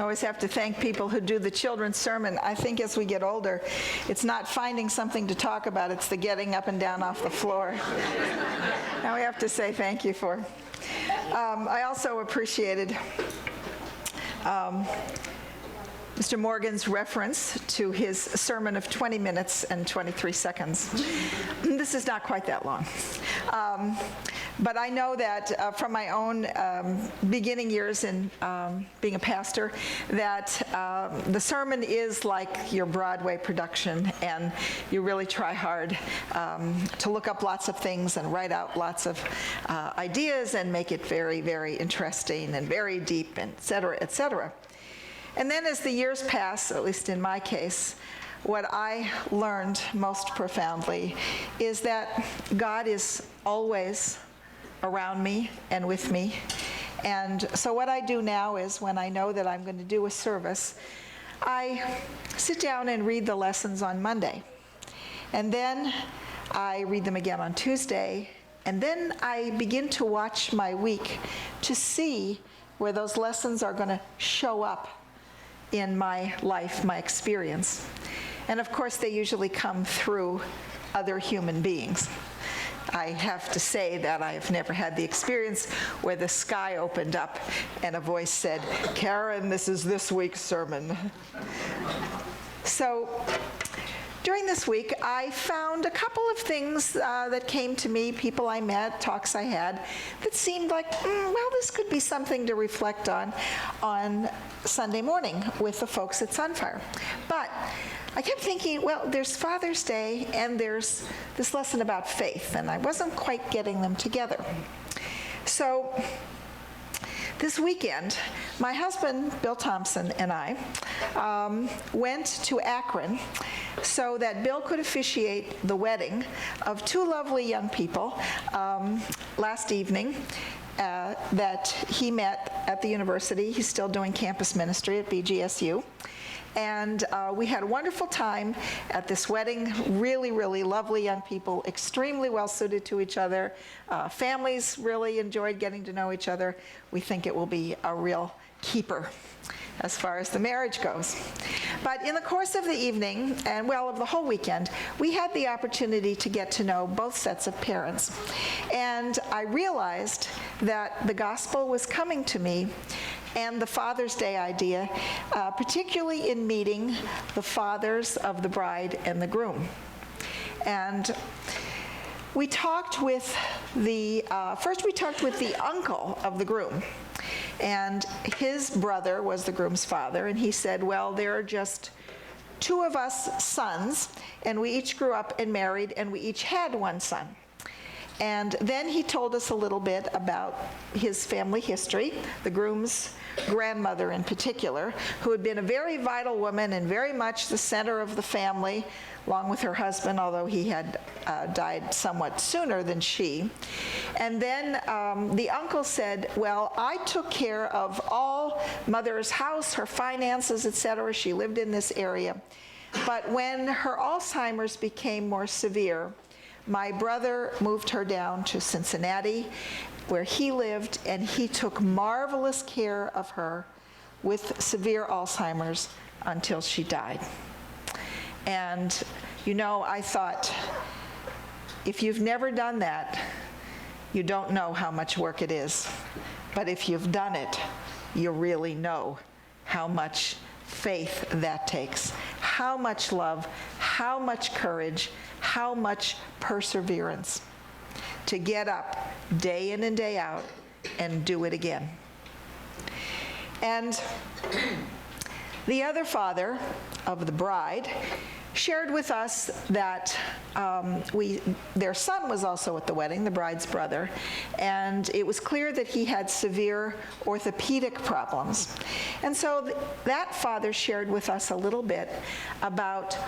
always have to thank people who do the children's sermon. I think as we get older, it's not finding something to talk about, it's the getting up and down off the floor. Now we have to say thank you for. I also apprecited Mr. Morgan's reference to his sermon of 20 minutes and 23 seconds. This is not quite that long. But I know that from my own beginning years in being a pastor, that the sermon is like your Broadway production, and you really try hard to look up lots of things and write out lots of ideas and make it very, very interesting and very deep, and et cetera, et cetera. And then as the years pass, at least in my case, what I learned most profoundly is that God is always around me and with me. And so what I do now is, when I know that I'm going to do a service, I sit down and read the lessons on Monday. And then I read them again on Tuesday. And then I begin to watch my week to see where those lessons are going to show up in my life, my experience. And of course, they usually come through other human beings. I have to say that I have never had the experience where the sky opened up and a voice said, "Karen, this is this week's sermon." So during this week, I found a couple of things that came to me, people I met, talks I had, that seemed like, well, this could be something to reflect on Sunday morning with the folks at Sunfire. But I kept thinking, well, there's Father's Day and there's this lesson about faith, and I wasn't quite getting them together. So this weekend, my husband, Bill Thompson, and I went to Akron so that Bill could officiate the wedding of two lovely young people last evening that he met at the university. He's still doing campus ministry at BGSU. And we had a wonderful time at this wedding. Really, really lovely young people, extremely well suited to each other. Families really enjoyed getting to know each other. We think it will be a real keeper as far as the marriage goes. But in the course of the evening, and well, of the whole weekend, we had the opportunity to get to know both sets of parents. And I realized that the gospel was coming to me, and the Father's Day idea, particularly in meeting the fathers of the bride and the groom. And we talked with first we talked with the uncle of the groom. And his brother was the groom's father, and he said, well, there are just two of us sons, and we each grew up and married, and we each had one son. And then he told us a little bit about his family history, the groom's grandmother in particular, who had been a very vital woman and very much the center of the family, along with her husband, although he had died somewhat sooner than she. And then the uncle said, well, I took care of all Mother's house, her finances, etc. She lived in this area. But when her Alzheimer's became more severe, my brother moved her down to Cincinnati, where he lived, and he took marvelous care of her with severe Alzheimer's until she died. And, you know, I thought, if you've never done that, you don't know how much work it is. But if you've done it, you really know how much faith that takes, how much love, how much courage, how much perseverance to get up day in and day out and do it again. And the other father of the bride shared with us that their son was also at the wedding, the bride's brother, and it was clear that he had severe orthopedic problems. And so that father shared with us a little bit about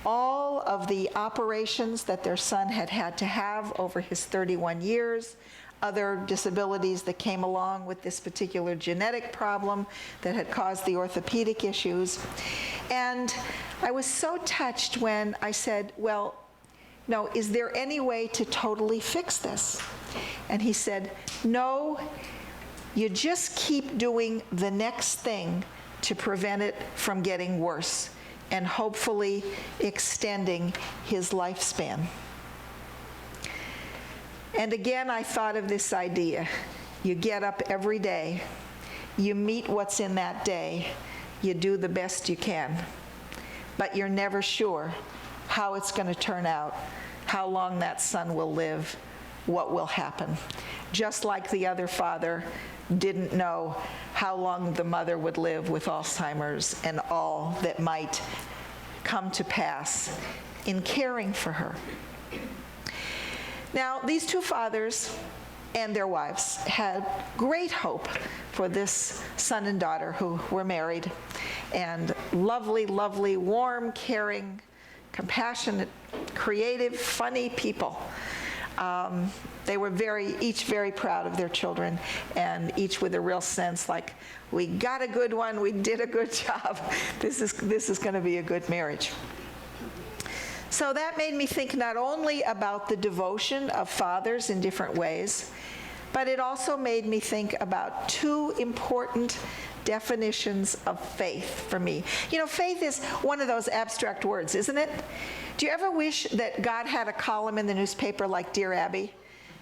all of the operations that their son had had to have over his 31 years, other disabilities that came along with this particular genetic problem that had caused the orthopedic issues. And I was so touched when I said, well, no, is there any way to totally fix this? And he said, no, you just keep doing the next thing to prevent it from getting worse and hopefully extending his lifespan. And again, I thought of this idea. You get up every day, you meet what's in that day, you do the best you can, but you're never sure how it's going to turn out, how long that son will live, what will happen. Just like the other father didn't know how long the mother would live with Alzheimer's and all that might come to pass in caring for her. Now, these two fathers and their wives had great hope for this son and daughter who were married, and lovely, lovely, warm, caring, compassionate, creative, funny people. They were each very proud of their children, and each with a real sense like, we got a good one, we did a good job, this is going to be a good marriage. So that made me think not only about the devotion of fathers in different ways, but it also made me think about two important definitions of faith for me. You know, faith is one of those abstract words, isn't it? Do you ever wish that God had a column in the newspaper like Dear Abby?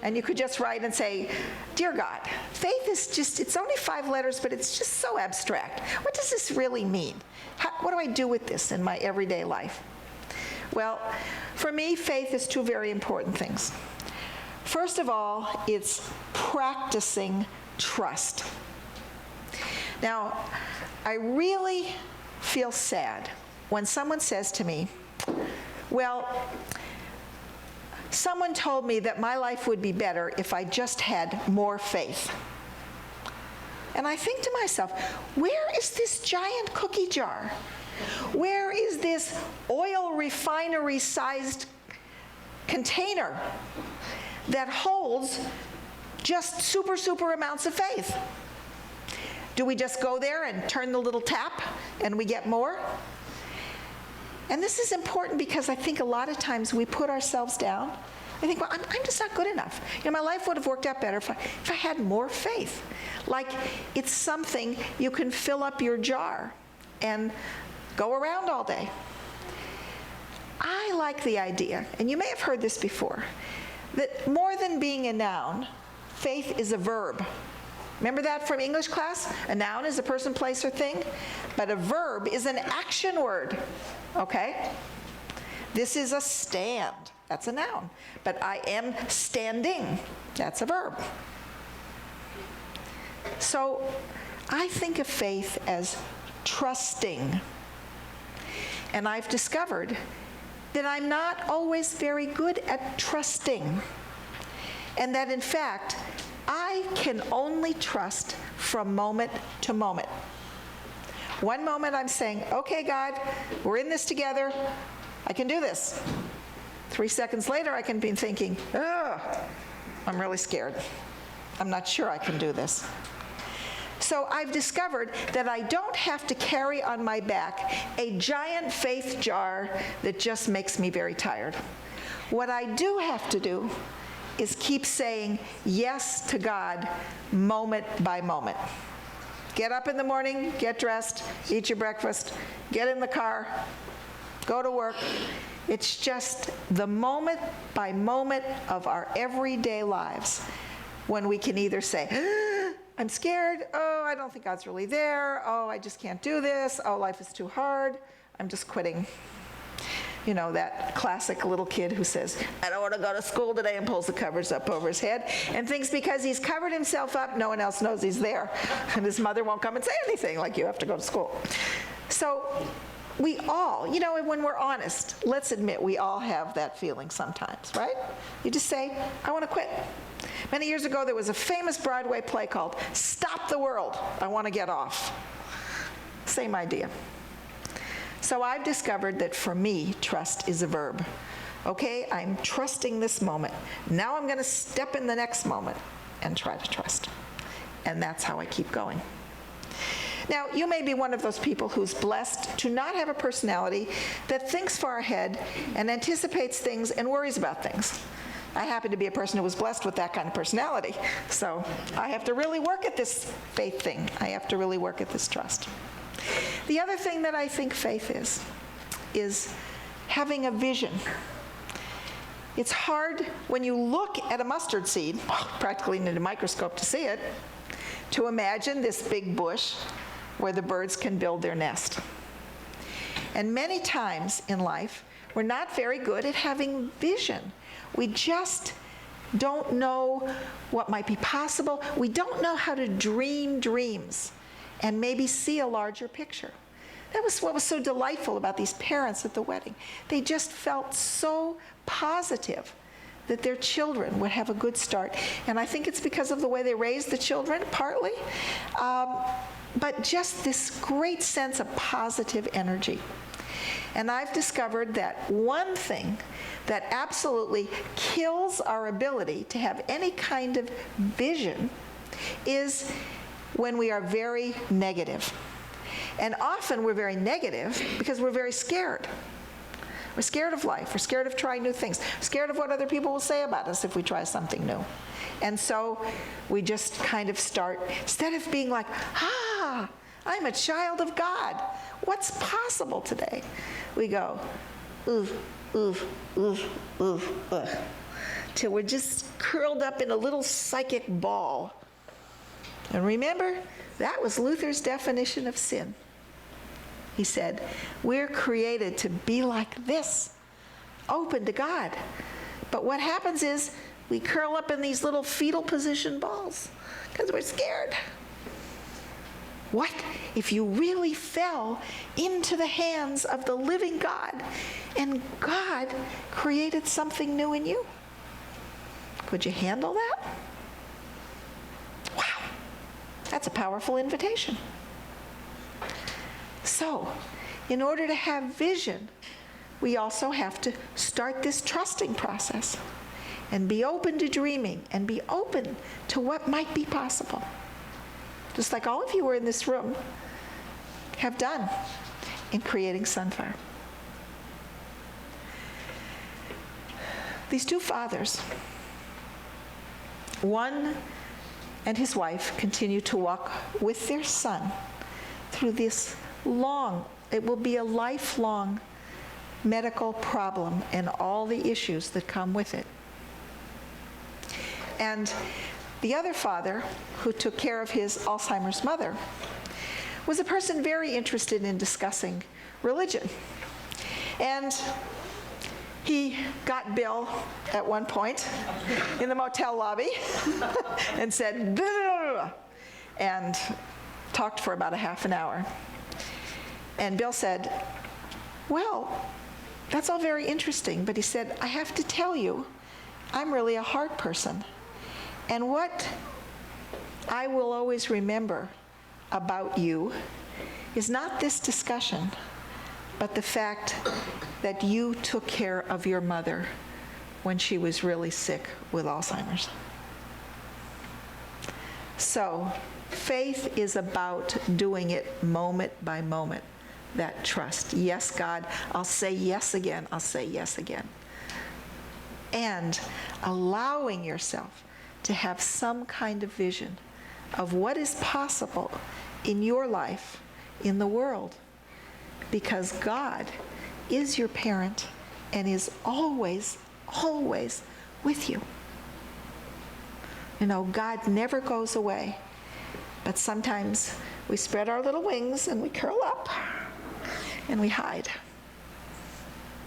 And you could just write and say, Dear God, faith is just, it's only 5 letters, but it's just so abstract. What does this really mean? What do I do with this in my everyday life? Well, for me, faith is two very important things. First of all, it's practicing trust. Now, I really feel sad when someone says to me, well, someone told me that my life would be better if I just had more faith. And I think to myself, where is this giant cookie jar? Where is this oil refinery-sized container that holds just super amounts of faith? Do we just go there and turn the little tap and we get more? And this is important because I think a lot of times we put ourselves down. I think, well, I'm just not good enough. You know, my life would have worked out better if I had more faith. Like it's something you can fill up your jar and go around all day. I like the idea, and you may have heard this before, that more than being a noun, faith is a verb. Remember that from English class? A noun is a person, place, or thing, but a verb is an action word, okay? This is a stand. That's a noun. But I am standing. That's a verb. So I think of faith as trusting. And I've discovered that I'm not always very good at trusting. And that in fact, I can only trust from moment to moment. One moment I'm saying, okay, God, we're in this together. I can do this. 3 seconds later, I can be thinking, I'm really scared. I'm not sure I can do this. So I've discovered that I don't have to carry on my back a giant faith jar that just makes me very tired. What I do have to do is keep saying yes to God moment by moment. Get up in the morning, get dressed, eat your breakfast, get in the car, go to work. It's just the moment by moment of our everyday lives when we can either say, I'm scared, oh, I don't think God's really there, oh, I just can't do this, oh, life is too hard, I'm just quitting. You know, that classic little kid who says, I don't want to go to school today, and pulls the covers up over his head and thinks because he's covered himself up, no one else knows he's there. And his mother won't come and say anything, like you have to go to school. So we all, you know, when we're honest, let's admit we all have that feeling sometimes, right? You just say, I want to quit. Many years ago, there was a famous Broadway play called Stop the World, I Want to Get Off. Same idea. So I've discovered that for me, trust is a verb. Okay, I'm trusting this moment. Now I'm going to step in the next moment and try to trust. And that's how I keep going. Now, you may be one of those people who's blessed to not have a personality that thinks far ahead and anticipates things and worries about things. I happen to be a person who was blessed with that kind of personality. So I have to really work at this faith thing. I have to really work at this trust. The other thing that I think faith is having a vision. It's hard when you look at a mustard seed, practically need a microscope to see it, to imagine this big bush where the birds can build their nest. And many times in life, we're not very good at having vision. We just don't know what might be possible. We don't know how to dream dreams and maybe see a larger picture. That was what was so delightful about these parents at the wedding. They just felt so positive that their children would have a good start. And I think it's because of the way they raised the children, partly, but just this great sense of positive energy. And I've discovered that one thing that absolutely kills our ability to have any kind of vision is when we are very negative. And often we're very negative because we're very scared. We're scared of life. We're scared of trying new things. We're scared of what other people will say about us if we try something new. And so we just kind of start, instead of being like, I'm a child of God. What's possible today? We go, till we're just curled up in a little psychic ball. And remember, that was Luther's definition of sin. He said, we're created to be like this, open to God. But what happens is we curl up in these little fetal position balls because we're scared. What if you really fell into the hands of the living God and God created something new in you? Could you handle that? Wow, that's a powerful invitation. So, in order to have vision, we also have to start this trusting process and be open to dreaming and be open to what might be possible. Just like all of you who are in this room have done in creating Sunfire. These two fathers, one and his wife, continue to walk with their son through this it will be a lifelong medical problem and all the issues that come with it. And the other father, who took care of his Alzheimer's mother, was a person very interested in discussing religion. And he got Bill at one point in the motel lobby and said, "Blah," and talked for about a half an hour. And Bill said, well, that's all very interesting, but he said, I have to tell you, I'm really a heart person. And what I will always remember about you is not this discussion, but the fact that you took care of your mother when she was really sick with Alzheimer's. So, faith is about doing it moment by moment. That trust. Yes, God, I'll say yes again. I'll say yes again. And allowing yourself to have some kind of vision of what is possible in your life, in the world. Because God is your parent and is always, always with you. You know, God never goes away. But sometimes we spread our little wings and we curl up and we hide.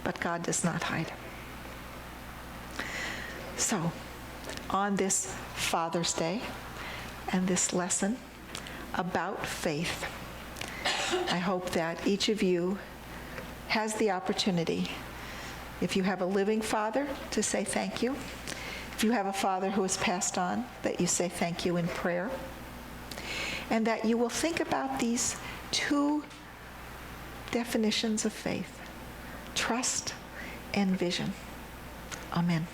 But God does not hide. So, on this Father's Day and this lesson about faith, I hope that each of you has the opportunity, if you have a living father, to say thank you. If you have a father who has passed on, that you say thank you in prayer. And that you will think about these two definitions of faith, trust and vision. Amen.